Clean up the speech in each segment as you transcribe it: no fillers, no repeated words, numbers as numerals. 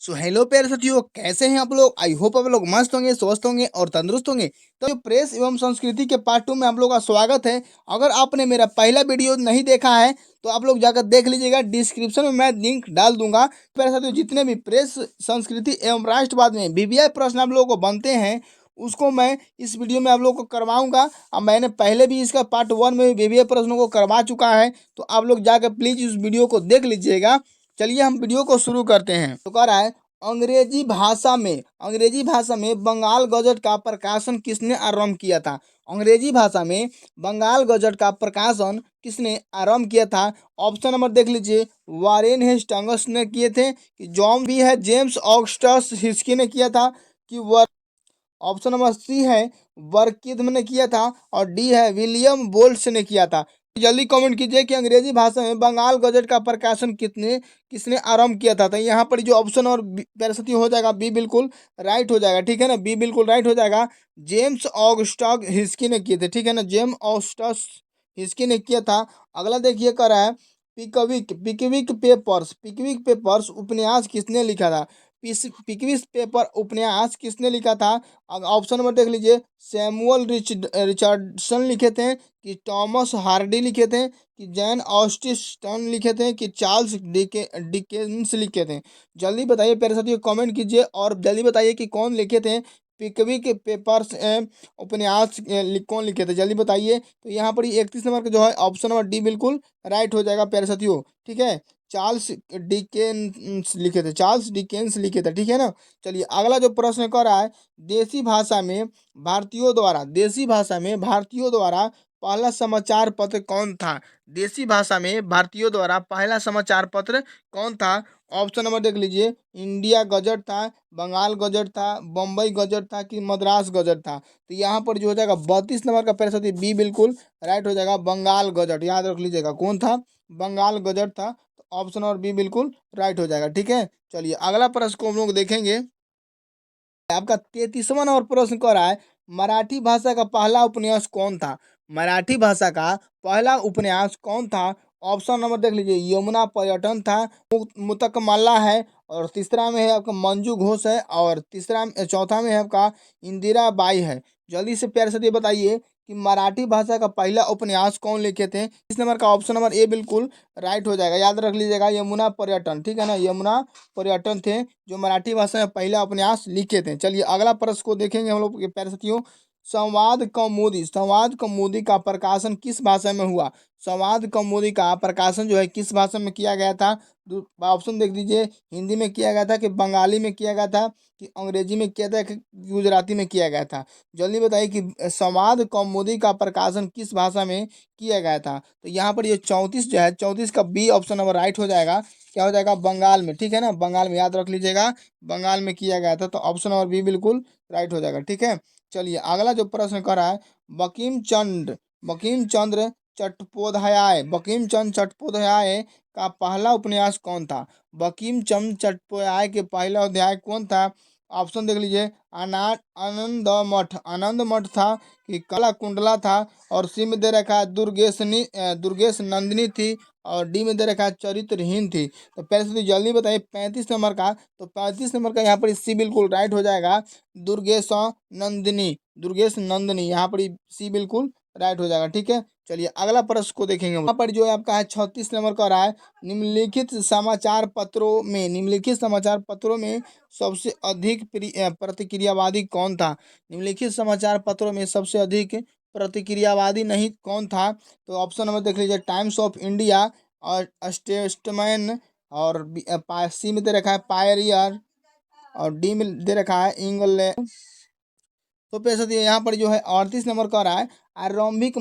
So hello प्यारे साथियों, कैसे हैं आप लोग। आई होप आप लोग मस्त होंगे, स्वस्थ होंगे और तंदुरुस्त होंगे। तो प्रेस एवं संस्कृति के पार्ट 2 में आप लोग का स्वागत है। अगर आपने मेरा पहला वीडियो नहीं देखा है तो आप लोग जाकर देख लीजिएगा, डिस्क्रिप्शन में मैं लिंक डाल दूंगा। प्यारे साथियों, जितने भी प्रेस संस्कृति एवं राष्ट्रवाद में बीबीआई प्रश्न आप लोगों को बनते हैं उसको मैं इस वीडियो में आप लोग को करवाऊंगा। अब मैंने पहले भी इसका पार्ट 1 में बीबीआई प्रश्नों को करवा चुका है, तो आप लोग जाकर प्लीज इस वीडियो को देख लीजिएगा। चलिए हम वीडियो को शुरू करते हैं। तो कह रहा है, अंग्रेजी भाषा में बंगाल गजट का प्रकाशन किसने आरंभ किया था। अंग्रेजी भाषा में बंगाल गजट का प्रकाशन किसने आरंभ किया था। ऑप्शन नंबर देख लीजिए, वारेन हेस्टिंग्स ने किए थे, कि जॉन बी है जेम्स ऑगस्टस हिस्की ने किया था, कि ऑप्शन नंबर सी है वर्किथम ने किया था, और डी है विलियम बोल्ट्स ने किया था। जल्दी कमेंट कीजिए कि अंग्रेजी भाषा में बंगाल गजट का प्रकाशन कितने किसने आरंभ किया था। तो यहाँ पर जो ऑप्शन और पैराशती हो जाएगा बी बिल्कुल राइट हो जाएगा, ठीक है ना। बी बिल्कुल राइट हो जाएगा। जेम्स ऑगस्टस हिस्की ने किए थे, ठीक है ना। जेम्स ऑगस्टस हिस्की ने किया था। अगला देखिए कर रहा है, पिकविक पेपर्स उपन्यास किसने लिखा था। पिकविक पेपर उपन्यास किसने लिखा था। ऑप्शन नंबर देख लीजिए, सैमुअल रिचर्डसन लिखे थे, कि टॉमस हार्डी लिखे थे, कि जैन ऑस्टिन लिखे थे, कि चार्ल्स डिकेंस लिखे थे। जल्दी बताइए प्यारे साथियों, कमेंट कीजिए और जल्दी बताइए कि कौन लिखे थे पिकविक पेपर्स उपन्यास कौन लिखे थे, जल्दी बताइए। तो यहाँ पर 31 नंबर का जो है ऑप्शन नंबर डी बिल्कुल राइट हो जाएगा प्यारे साथियों, ठीक है। चार्ल्स डिकेंस लिखे थे, चार्ल्स डिकेंस लिखे थे, ठीक है ना। चलिए अगला जो प्रश्न कर रहा है, देसी भाषा में भारतीयों द्वारा पहला समाचार पत्र कौन था। देसी भाषा में भारतीयों द्वारा पहला समाचार पत्र कौन था। ऑप्शन नंबर देख लीजिए, इंडिया गजट था, बंगाल गजट था, बम्बई गजट था, कि मद्रास गजट था। तो यहाँ पर जो हो जाएगा 32 नंबर का पैरा बी बिल्कुल राइट हो जाएगा, बंगाल गजट। याद रख लीजिएगा कौन था, बंगाल गजट था। तो ऑप्शन और बी बिल्कुल राइट हो जाएगा, ठीक है। चलिए अगला प्रश्न को हम लोग देखेंगे। आपका 33वां नंबर प्रश्न कह रहा है, मराठी भाषा का पहला उपन्यास कौन था। मराठी भाषा का पहला उपन्यास कौन था। ऑप्शन नंबर देख लीजिए, यमुना पर्यटन था, मुतकमल्ला है, और तीसरा में है आपका मंजू घोष है, और चौथा में है आपका इंदिरा बाई है। जल्दी से प्यारे से ये बताइए कि मराठी भाषा का पहला उपन्यास कौन लिखे थे। इस नंबर का ऑप्शन नंबर ए बिल्कुल राइट हो जाएगा। याद रख लीजिएगा, यमुना पर्यटन, ठीक है ना। यमुना पर्यटन थे जो मराठी भाषा में पहला उपन्यास लिखे थे। चलिए अगला प्रश्न को देखेंगे हम लोग के प्यारे साथियों। संवाद कौमुदी का प्रकाशन किस भाषा में हुआ। संवाद कौमुदी का प्रकाशन जो है किस भाषा में किया गया था। ऑप्शन देख दीजिए, हिंदी में किया गया था, कि बंगाली में किया गया था, कि अंग्रेजी में किया था, कि गुजराती में किया गया था। जल्दी बताइए कि संवाद कौमुदी का प्रकाशन किस भाषा में किया गया था। तो यहाँ पर ये 34 जो है, 34 का बी ऑप्शन नंबर राइट हो जाएगा। क्या हो जाएगा, बंगाल में, ठीक है ना। बंगाल में, याद रख लीजिएगा, बंगाल में किया गया था। तो ऑप्शन नंबर बी बिल्कुल राइट हो जाएगा, ठीक है। चलिए अगला जो प्रश्न कर रहा है, बंकिम चंद्र चट्टोपाध्याय का पहला उपन्यास कौन था। बंकिम चंद्र चट्टोपाध्याय के पहला अध्याय कौन था। ऑप्शन देख लीजिए, आनंद मठ था, कि कला कुंडला था, और सी में दे रखा है दुर्गेश नंदिनी थी, और डी में दे रखा है चरित्रहीन थी। तो पहले से तो जल्दी बताइए 35 नंबर का। तो 35 नंबर का यहाँ पर सी बिल्कुल राइट हो जाएगा, दुर्गेश नंदिनी यहाँ पर सी बिल्कुल राइट हो जाएगा, ठीक है। चलिए अगला प्रश्न को देखेंगे। यहाँ पर जो है आपका है 36 नंबर का रहा है, निम्नलिखित समाचार पत्रों में सबसे अधिक प्रतिक्रियावादी कौन था। निम्नलिखित समाचार पत्रों में सबसे अधिक प्रतिक्रियावादी नहीं कौन था। तो ऑप्शन नंबर देख लीजिए, टाइम्स ऑफ इंडिया, और स्टेट्समैन, और सी में दे रखा है पायरियर, और डी में दे रखा है इंग्लैंड। तो पैसा दिए यहाँ पर जो है 38 नंबर का रहा है, आरंभिक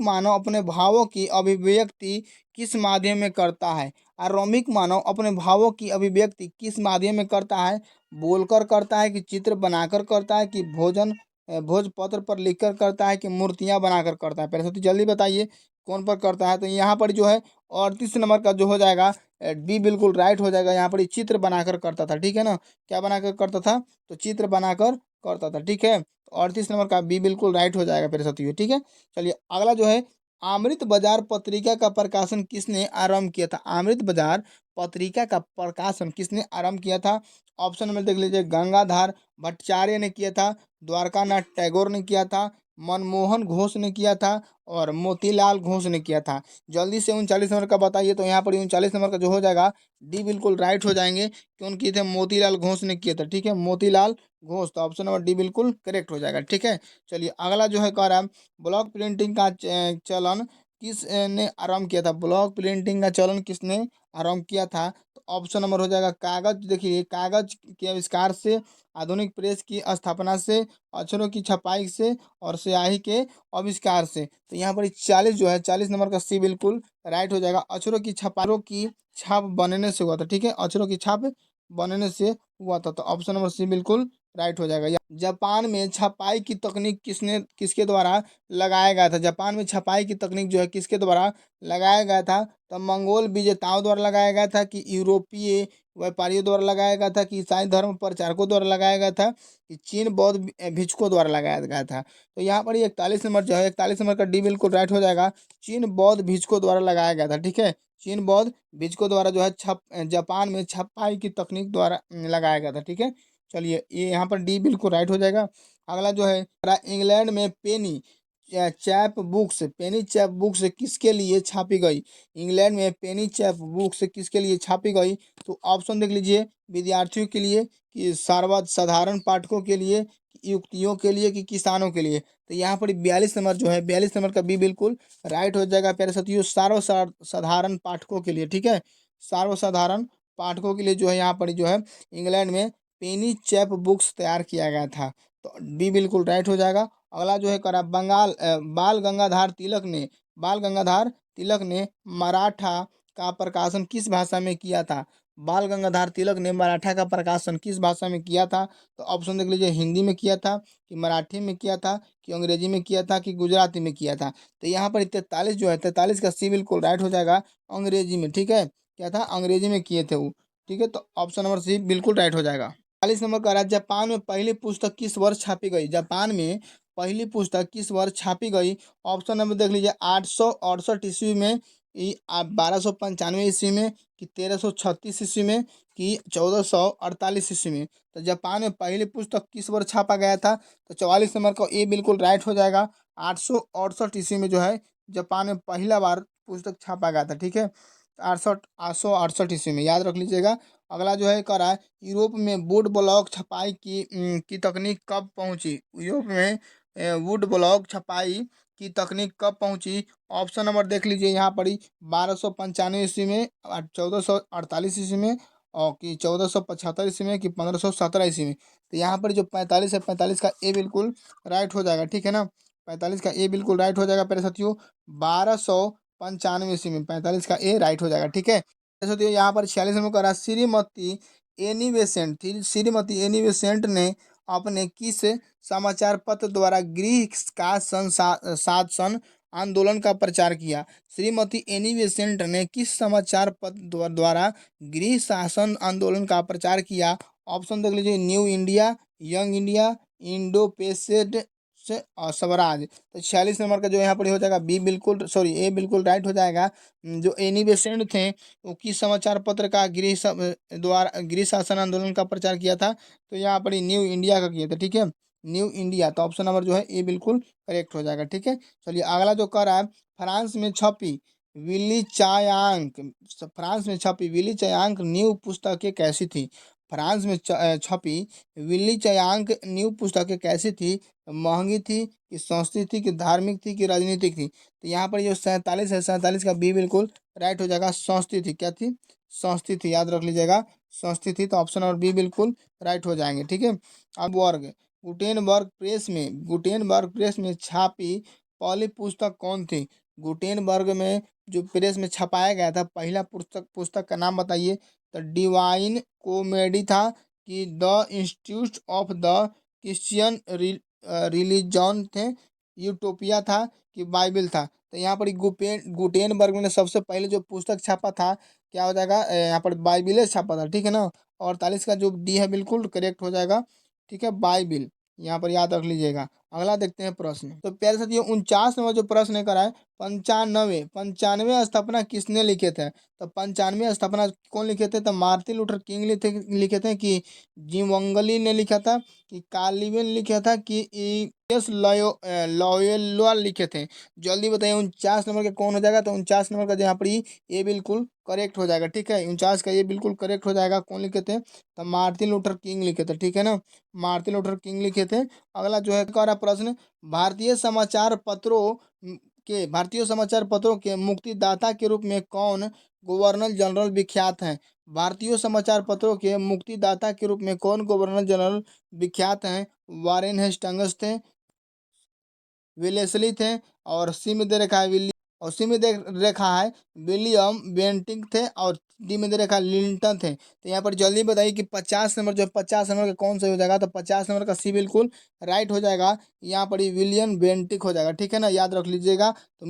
मानव अपने भावों की अभिव्यक्ति किस माध्यम में करता है। आरंभिक मानव अपने भावों की अभिव्यक्ति किस माध्यम में करता है। बोलकर करता है, कि चित्र बनाकर करता है, कि भोजपत्र पर लिखकर करता है, कि मूर्तियां बनाकर करता है। पहले सबसे जल्दी बताइए कौन पर करता है। तो यहाँ पर जो है 38 नंबर का जो हो जाएगा बी बिल्कुल राइट हो जाएगा। यहाँ पर ये चित्र बनाकर करता था, ठीक है ना। क्या बनाकर करता था, तो चित्र बनाकर करता था, ठीक है। तो 38 नंबर का बी बिल्कुल राइट हो जाएगा मेरे साथियों, ठीक है। चलिए अगला जो है अमृत बाजार पत्रिका का प्रकाशन किसने आरंभ किया था? अमृत बाजार पत्रिका का प्रकाशन किसने आरंभ किया था? ऑप्शन में देख लीजिए, गंगाधर भट्टाचार्य ने किया था, द्वारकानाथ टैगोर ने किया था, मनमोहन घोष ने किया था और मोतीलाल घोष ने किया था। जल्दी से 39 नंबर का बताइए। तो यहाँ पर 39 नंबर का जो हो जाएगा डी बिल्कुल राइट हो जाएंगे, क्यों किए थे? मोतीलाल घोष ने किया था। ठीक है, मोतीलाल घोष। तो ऑप्शन नंबर डी बिल्कुल करेक्ट हो जाएगा। ठीक है, चलिए अगला जो है कह रहा है ब्लॉक प्रिंटिंग का चलन किस ने आरंभ किया था? ब्लॉक प्रिंटिंग का चलन किसने आरंभ किया था? तो ऑप्शन नंबर हो जाएगा कागज। देखिए, कागज के आविष्कार से, आधुनिक प्रेस की स्थापना से, अक्षरों की छपाई से और स्याही के आविष्कार से। तो यहाँ पर 40 जो है, 40 नंबर का सी बिल्कुल राइट हो जाएगा। अक्षरों की छाप बनने से हुआ था। ठीक है, अक्षरों की छाप बनने से हुआ था। तो ऑप्शन नंबर सी बिल्कुल राइट हो जाएगा। जापान में छपाई की तकनीक किसके द्वारा लगाया गया था? जापान में छपाई की तकनीक जो है किसके द्वारा लगाया गया था? तो मंगोल विजेताओं द्वारा लगाया गया था, कि यूरोपीय व्यापारियों द्वारा लगाया गया था, कि ईसाई धर्म प्रचारकों द्वारा लगाया गया था, कि चीन बौद्ध भिक्षुकों द्वारा लगाया गया था? तो यहाँ पर 41 नंबर जो है, 41 नंबर का डी बिल्कुल राइट हो जाएगा। चीन बौद्ध भिक्षुकों द्वारा लगाया गया था। ठीक है, चीन बौद्ध भिक्षुकों द्वारा जो है जापान में छपाई की तकनीक द्वारा लगाया गया था। ठीक है, चलिए ये यहाँ पर डी बिल्कुल राइट हो जाएगा। अगला जो है, इंग्लैंड में पेनी चैप बुक्स किसके लिए छापी गई? इंग्लैंड में पेनी चैप बुक्स किसके लिए छापी गई? तो ऑप्शन देख लीजिए, विद्यार्थियों के लिए, कि साधारण पाठकों के लिए, कि युक्तियों के लिए, कि किसानों के लिए? तो यहाँ पर 42 नंबर जो है, 42 नंबर का बी बिल्कुल राइट हो जाएगा प्यारे साथियों, साधारण पाठकों के लिए। ठीक है, सार्वसाधारण पाठकों के लिए जो है यहाँ पर जो है इंग्लैंड में पेनी चैप बुक्स तैयार किया गया था। तो बी बिल्कुल राइट हो जाएगा। अगला जो है करा बाल गंगाधर तिलक ने मराठा का प्रकाशन किस भाषा में किया था? बाल गंगाधर तिलक ने मराठा का प्रकाशन किस भाषा में किया था? तो ऑप्शन देख लीजिए, हिंदी में किया था, कि मराठी में किया था, कि अंग्रेजी में किया था, कि गुजराती में किया था? तो यहाँ पर 43 जो है, 43 का सी बिल्कुल राइट हो जाएगा, अंग्रेजी में। ठीक है, क्या था? अंग्रेजी में किए थे वो। ठीक है, तो ऑप्शन नंबर सी बिल्कुल राइट हो जाएगा। 40 नंबर का रहा, जापान में पहली पुस्तक किस वर्ष छापी गई? जापान में पहली पुस्तक किस वर्ष छापी गई? ऑप्शन नंबर देख लीजिए, 868 ईस्वी में, 1295 ईस्वी में, कि 1336 ईस्वी में, कि 1448 ईस्वी में? तो जापान में पहली पुस्तक किस वर्ष छापा गया था? तो 44 नंबर को ए बिल्कुल राइट हो जाएगा। 868 ईस्वी में जो है जापान में पहला बार पुस्तक छापा गया था। ठीक है, 868 ईस्वी में, याद रख लीजिएगा। अगला जो है कह रहा है, यूरोप में वुड ब्लॉक छपाई की तकनीक कब पहुंची? यूरोप में वुड ब्लॉक छपाई की तकनीक कब पहुंची? ऑप्शन नंबर देख लीजिए यहाँ पर ही, 1295 ईस्वी में, 1448 ईस्वी में, और कि 1475 ईस्वी में, कि 1517 ईस्वी में? तो यहाँ पर जो 45 है, 45 का ए बिल्कुल राइट हो जाएगा। ठीक है ना, 45 का ए बिल्कुल राइट हो जाएगा प्यारे साथियों। 1295 ईस्वी में 45 का ए राइट हो जाएगा। ठीक है, जैसे तो यहाँ पर 46 नंबर का रहा, श्रीमती एनी बेसेंट ने अपने किस समाचार पत्र द्वारा गृह का शासन आंदोलन का प्रचार किया? श्रीमती एनी बेसेंट ने किस समाचार पत्र द्वारा गृह शासन आंदोलन का प्रचार किया? ऑप्शन देख लीजिए, new India, young India, Indo पेसेड से स्वराज? तो 46 नंबर का जो यहाँ पर हो जाएगा बी बिल्कुल, सॉरी ए बिल्कुल राइट हो जाएगा। जो एनी बेसेंट थे वो किस समाचार पत्र का द्वारा गृह शासन आंदोलन का प्रचार किया था? तो यहाँ पर न्यू इंडिया का किया था। ठीक है, न्यू इंडिया। तो ऑप्शन नंबर जो है ए बिल्कुल करेक्ट हो जाएगा। ठीक है, चलिए अगला जो कर रहा है, फ्रांस में छपी फ्रांस में छपी विली चायांक न्यू पुस्तकें कैसी थी? फ्रांस में छपी विली चायांक न्यू पुस्तकें कैसी थी? महंगी थी, कि सस्ती थी, कि धार्मिक थी, कि राजनीतिक थी? तो यहाँ पर जो 47 है, 47 का बी बिल्कुल राइट हो जाएगा। सस्ती थी। क्या थी? सस्ती थी, याद रख लीजिएगा, सस्ती थी। तो ऑप्शन और बी बिल्कुल राइट हो जाएंगे। ठीक है, अब वर्ग, गुटेनबर्ग प्रेस में छापी पहली पुस्तक कौन थी? गुटेनबर्ग में जो प्रेस में छपाया गया था पहला पुस्तक का नाम बताइए? तो डिवाइन कॉमेडी था, कि the institute of the Christian religion थे, यूटोपिया था, कि बाइबल था? तो यहाँ पर गुटेनबर्ग ने सबसे पहले जो पुस्तक छापा था, क्या हो जाएगा? यहाँ पर बाइबिल छापा था। ठीक है ना, 48 का जो डी है बिल्कुल करेक्ट हो जाएगा। ठीक है, बाइबिल यहाँ पर याद रख लीजिएगा। अगला देखते हैं प्रश्न। तो प्यारे साथियों 49 नंबर जो प्रश्न है करा है, पंचानवे पंचानवे स्थापना किसने लिखे थे? तो पंचानवे स्थापना कौन लिखे थे? तो मार्टिन लूथर किंग लिखे थे कि जीवंगली ने लिखा था कि कालीविन लिखा था कि एस लॉयोला लिखे थे? जल्दी बताइए 49 नंबर के कौन हो जाएगा? तो 49 नंबर का यहाँ पर ये बिल्कुल करेक्ट हो जाएगा। ठीक है, 49 का ये बिल्कुल करेक्ट हो जाएगा। कौन लिखे थे? तो मार्टिन लूथर किंग लिखे थे। ठीक है ना, मार्टिन लूथर किंग लिखे थे। अगला जो है का प्रश्न, भारतीय समाचार पत्रों भारतीय समाचार पत्रों के मुक्तिदाता के रूप में कौन गवर्नर जनरल विख्यात हैं? भारतीय समाचार पत्रों के मुक्तिदाता के रूप में कौन गवर्नर जनरल विख्यात हैं? वारेन हेस्टिंग्स थे, वेलेस्ली थे, और सी में दे रखा है और सी में दे रखा है विलियम बेंटिंग थे, और डी में दे रखा है लिंटन थे। तो यहाँ पर जल्दी बताइए कि 50 नंबर जो 50 नंबर का कौन सा हो जाएगा? तो 50 नंबर का सी बिल्कुल राइट हो जाएगा। यहाँ पर विलियम बेंटिक हो जाएगा। ठीक है ना, याद रख लीजिएगा। तो